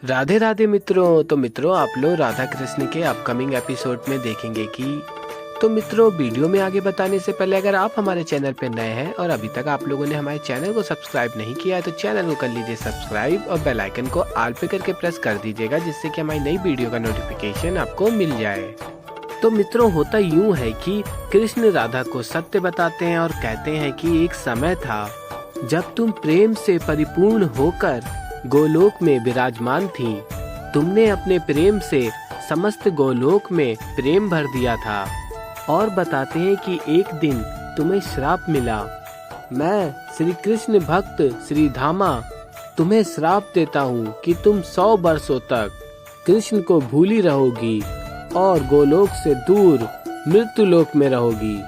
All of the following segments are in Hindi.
राधे राधे मित्रों। तो मित्रों आप लोग राधा कृष्ण के अपकमिंग एपिसोड में देखेंगे कि मित्रों वीडियो में आगे बताने से पहले अगर आप हमारे चैनल पर नए हैं और अभी तक आप लोगों ने हमारे चैनल को सब्सक्राइब नहीं किया है तो चैनल को कर लीजिए सब्सक्राइब और बेल आइकन को ऑल पे करके प्रेस कर दीजिएगा, जिससे कि हमारी नई वीडियो का नोटिफिकेशन आपको मिल जाए। तो मित्रों होता यूं है कि कृष्ण राधा को सत्य बताते हैं और कहते हैं कि एक समय था जब तुम प्रेम से परिपूर्ण होकर गोलोक में विराजमान थी। तुमने अपने प्रेम से समस्त गोलोक में प्रेम भर दिया था। और बताते हैं कि एक दिन तुम्हें श्राप मिला। मैं श्री कृष्ण भक्त श्री धामा तुम्हें श्राप देता हूँ कि तुम 100 वर्षों तक कृष्ण को भूली रहोगी और गोलोक से दूर मृत्यु लोक में रहोगी।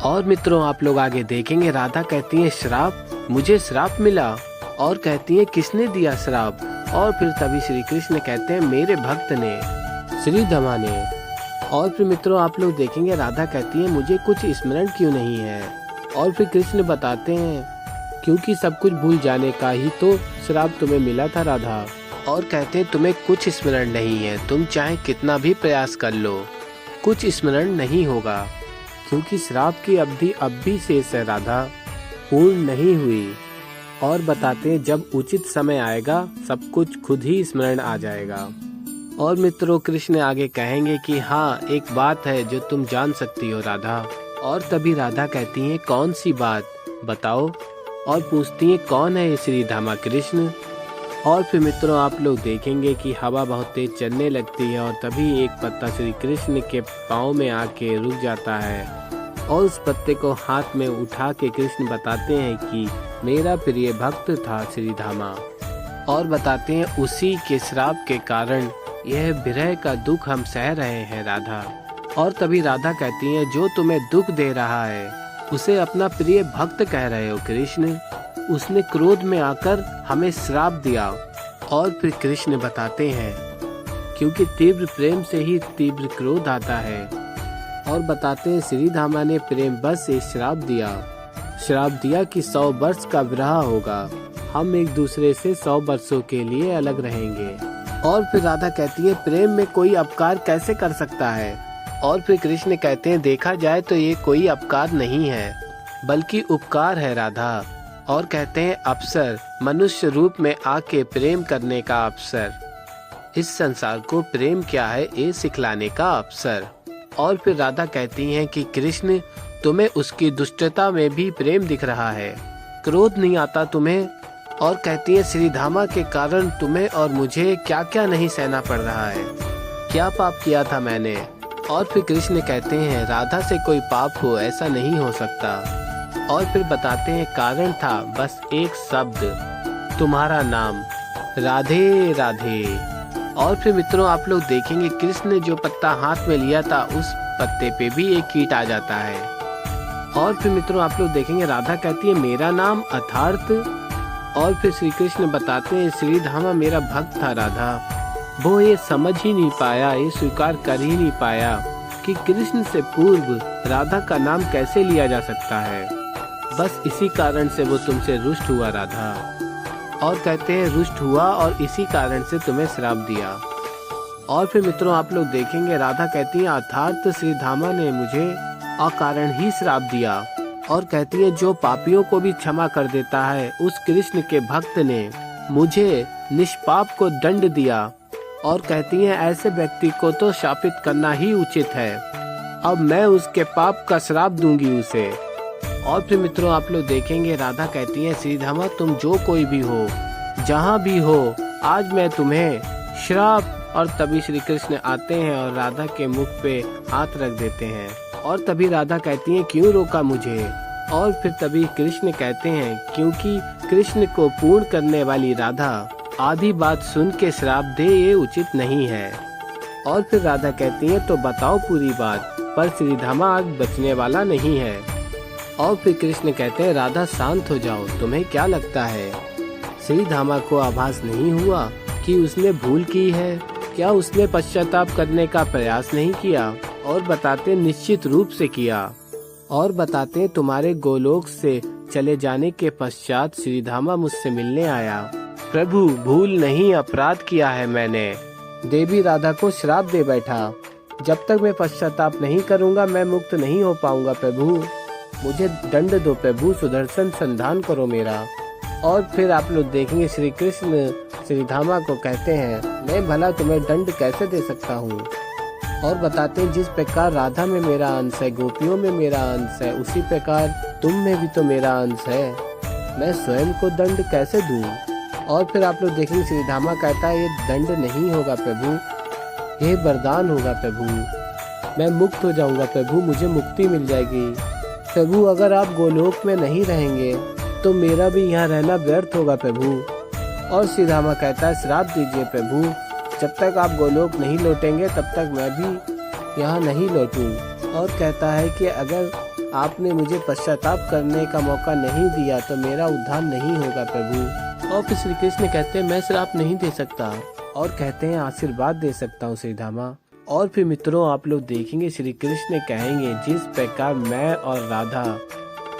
और मित्रों आप लोग आगे देखेंगे राधा कहती है श्राप, मुझे श्राप मिला। और कहती है किसने दिया श्राप? और फिर तभी श्री कृष्ण कहते हैं मेरे भक्त ने, श्री धामा ने। और फिर मित्रों आप लोग देखेंगे राधा कहती है मुझे कुछ स्मरण क्यों नहीं है। और फिर कृष्ण बताते हैं क्योंकि सब कुछ भूल जाने का ही तो श्राप तुम्हें मिला था राधा। और कहते हैं तुम्हें कुछ स्मरण नहीं है, तुम चाहे कितना भी प्रयास कर लो कुछ स्मरण नहीं होगा, क्योंकि श्राप की अवधि अब भी शेष है राधा, पूर्ण नहीं हुई। और बताते हैं जब उचित समय आएगा सब कुछ खुद ही स्मरण आ जाएगा। और मित्रों कृष्ण आगे कहेंगे कि हाँ एक बात है जो तुम जान सकती हो राधा। और तभी राधा कहती हैं कौन सी बात बताओ। और पूछती हैं कौन है ये श्री धामा कृष्ण। और फिर मित्रों आप लोग देखेंगे कि हवा बहुत तेज चलने लगती है और तभी एक पत्ता श्री कृष्ण के पाँव में आके रुक जाता है। और उस पत्ते को हाथ में उठा के कृष्ण बताते हैं कि मेरा प्रिय भक्त था श्री धामा। और बताते हैं उसी के श्राप के कारण यह विरह का दुख हम सह रहे हैं राधा। और तभी राधा कहती है जो तुम्हें दुख दे रहा है उसे अपना प्रिय भक्त कह रहे हो कृष्ण, उसने क्रोध में आकर हमें श्राप दिया। और फिर कृष्ण बताते हैं क्योंकि तीव्र प्रेम से ही तीव्र क्रोध आता है। और बताते हैं श्री धामा ने प्रेम बस से श्राप दिया कि 100 वर्ष का विरह होगा, हम एक दूसरे से 100 वर्षों के लिए अलग रहेंगे। और फिर राधा कहती है प्रेम में कोई अपकार कैसे कर सकता है। और फिर कृष्ण कहते हैं देखा जाए तो ये कोई अपकार नहीं है बल्कि उपकार है राधा। और कहते हैं अवसर, मनुष्य रूप में आके प्रेम करने का अवसर, इस संसार को प्रेम क्या है ये सिखलाने का अवसर। और फिर राधा कहती हैं कि कृष्ण तुम्हें उसकी दुष्टता में भी प्रेम दिख रहा है, क्रोध नहीं आता तुम्हें। और कहती है श्री धामा के कारण तुम्हें और मुझे क्या क्या नहीं सहना पड़ रहा है, क्या पाप किया था मैंने। और फिर कृष्ण कहते हैं राधा से कोई पाप हो ऐसा नहीं हो सकता। और फिर बताते हैं कारण था बस एक शब्द, तुम्हारा नाम, राधे राधे। और फिर मित्रों आप लोग देखेंगे कृष्ण ने जो पत्ता हाथ में लिया था उस पत्ते पे भी एक कीट आ जाता है। और फिर मित्रों आप लोग देखेंगे राधा कहती है मेरा नाम अर्थार्थ। और फिर श्री कृष्ण बताते हैं श्री धामा मेरा भक्त था राधा, वो ये समझ ही नहीं पाया, ये स्वीकार कर ही नहीं पाया कि कृष्ण से पूर्व राधा का नाम कैसे लिया जा सकता है। बस इसी कारण से वो तुमसे रुष्ट हुआ राधा। और कहते हैं रुष्ट हुआ और इसी कारण से तुम्हें श्राप दिया। और फिर मित्रों आप लोग देखेंगे राधा कहती है अर्थात श्री धामा ने मुझे अकारण ही श्राप दिया। और कहती है जो पापियों को भी क्षमा कर देता है उस कृष्ण के भक्त ने मुझे निष्पाप को दंड दिया। और कहती है ऐसे व्यक्ति को तो शापित करना ही उचित है, अब मैं उसके पाप का श्राप दूंगी उसे। और फिर मित्रों आप लोग देखेंगे राधा कहती है श्री धामा तुम जो कोई भी हो जहाँ भी हो आज मैं तुम्हें श्राप। और तभी श्री कृष्ण आते हैं और राधा के मुख पे हाथ रख देते हैं। और तभी राधा कहती है क्यों रोका मुझे। और फिर तभी कृष्ण कहते हैं क्योंकि कृष्ण को पूर्ण करने वाली राधा आधी बात सुन के श्राप दे ये उचित नहीं है। और फिर राधा कहती है तो बताओ पूरी बात, पर श्री धामा आज बचने वाला नहीं है। और फिर कृष्ण कहते हैं राधा शांत हो जाओ, तुम्हें क्या लगता है श्री धामा को आभास नहीं हुआ कि उसने भूल की है? क्या उसने पश्चाताप करने का प्रयास नहीं किया? और बताते निश्चित रूप से किया। और बताते तुम्हारे गोलोक से चले जाने के पश्चात श्री धामा मुझसे मिलने आया, प्रभु भूल नहीं अपराध किया है मैंने। देवी राधा को श्राप दे बैठा, जब तक मैं पश्चाताप नहीं करूंगा मैं मुक्त नहीं हो पाऊंगा प्रभु, मुझे दंड दो प्रभु, सुदर्शन संधान करो मेरा। और फिर आप लोग देखेंगे श्री कृष्ण श्रीधामा को कहते हैं मैं भला तुम्हें दंड कैसे दे सकता हूँ। और बताते हैं जिस प्रकार राधा में मेरा अंश है, गोपियों में मेरा अंश है, उसी प्रकार तुम में भी तो मेरा अंश है, मैं स्वयं को दंड कैसे दूं। और फिर आप लोग देखेंगे श्रीधामा कहता है ये दंड नहीं होगा प्रभु, ये वरदान होगा प्रभु, मैं मुक्त हो जाऊंगा प्रभु, मुझे मुक्ति मिल जाएगी प्रभु। अगर आप गोलोक में नहीं रहेंगे तो मेरा भी यहाँ रहना व्यर्थ होगा प्रभु। और श्रीधामा कहता है श्राप दीजिए प्रभु, जब तक आप गोलोक नहीं लौटेंगे तब तक मैं भी यहाँ नहीं लौटूं। और कहता है कि अगर आपने मुझे पश्चाताप करने का मौका नहीं दिया तो मेरा उद्धार नहीं होगा प्रभु। और फिर श्री कृष्ण कहते हैं मैं श्राप नहीं दे सकता, और कहते हैं आशीर्वाद दे सकता हूँ श्रीधामा। और फिर मित्रों आप लोग देखेंगे श्री कृष्ण कहेंगे जिस प्रकार मैं और राधा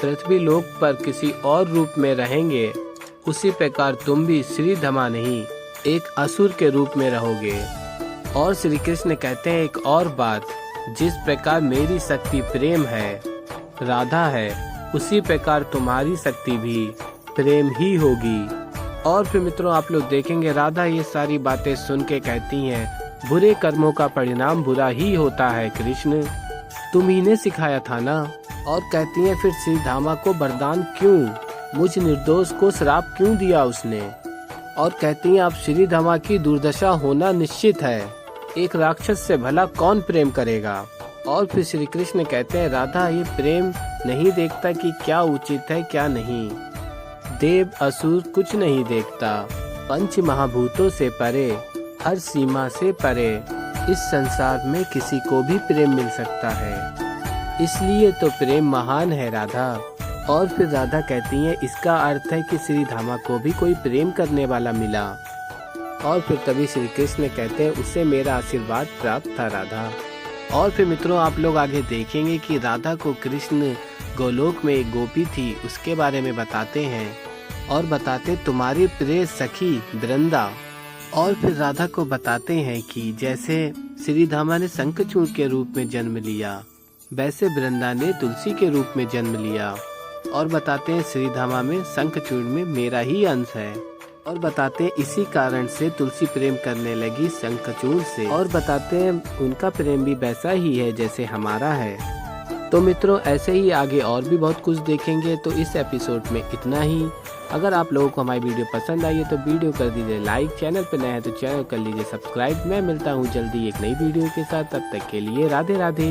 पृथ्वी लोक पर किसी और रूप में रहेंगे उसी प्रकार तुम भी श्रीधामा नहीं एक असुर के रूप में रहोगे। और श्री कृष्ण कहते हैं एक और बात, जिस प्रकार मेरी शक्ति प्रेम है, राधा है, उसी प्रकार तुम्हारी शक्ति भी प्रेम ही होगी। और फिर मित्रों आप लोग देखेंगे राधा ये सारी बातें सुन के कहती हैं बुरे कर्मों का परिणाम बुरा ही होता है कृष्ण, तुम ही ने सिखाया था ना। और कहती हैं फिर श्रीधामा को वरदान क्यों, मुझ निर्दोष को श्राप क्यों दिया उसने। और कहती हैं अब श्रीधामा की दुर्दशा होना निश्चित है, एक राक्षस से भला कौन प्रेम करेगा। और फिर श्री कृष्ण कहते हैं राधा ये प्रेम नहीं देखता कि क्या उचित है क्या नहीं, देव असुर कुछ नहीं देखता, पंच महाभूतों से परे, हर सीमा से परे, इस संसार में किसी को भी प्रेम मिल सकता है, इसलिए तो प्रेम महान है राधा। और फिर राधा कहती हैं इसका अर्थ है कि श्रीधामा को भी कोई प्रेम करने वाला मिला। और फिर तभी श्री कृष्ण कहते हैं उसे मेरा आशीर्वाद प्राप्त था राधा। और फिर मित्रों आप लोग आगे देखेंगे कि राधा को कृष्ण गोलोक में एक गोपी थी उसके बारे में बताते हैं, और बताते तुम्हारी प्रिय सखी वृंदा। और फिर राधा को बताते हैं कि जैसे श्रीधामा ने शंखचूड़ के रूप में जन्म लिया वैसे वृंदा ने तुलसी के रूप में जन्म लिया। और बताते हैं श्रीधामा में शंखचूड़ में मेरा ही अंश है। और बताते हैं इसी कारण से तुलसी प्रेम करने लगी शंखचूड़ से। और बताते हैं उनका प्रेम भी वैसा ही है जैसे हमारा है। तो मित्रों ऐसे ही आगे और भी बहुत कुछ देखेंगे, तो इस एपिसोड में इतना ही। अगर आप लोगों को हमारी वीडियो पसंद आई है तो वीडियो कर दीजिए लाइक, चैनल पर नया है तो चैनल कर लीजिए सब्सक्राइब। मैं मिलता हूँ जल्दी एक नई वीडियो के साथ, तब तक के लिए राधे राधे।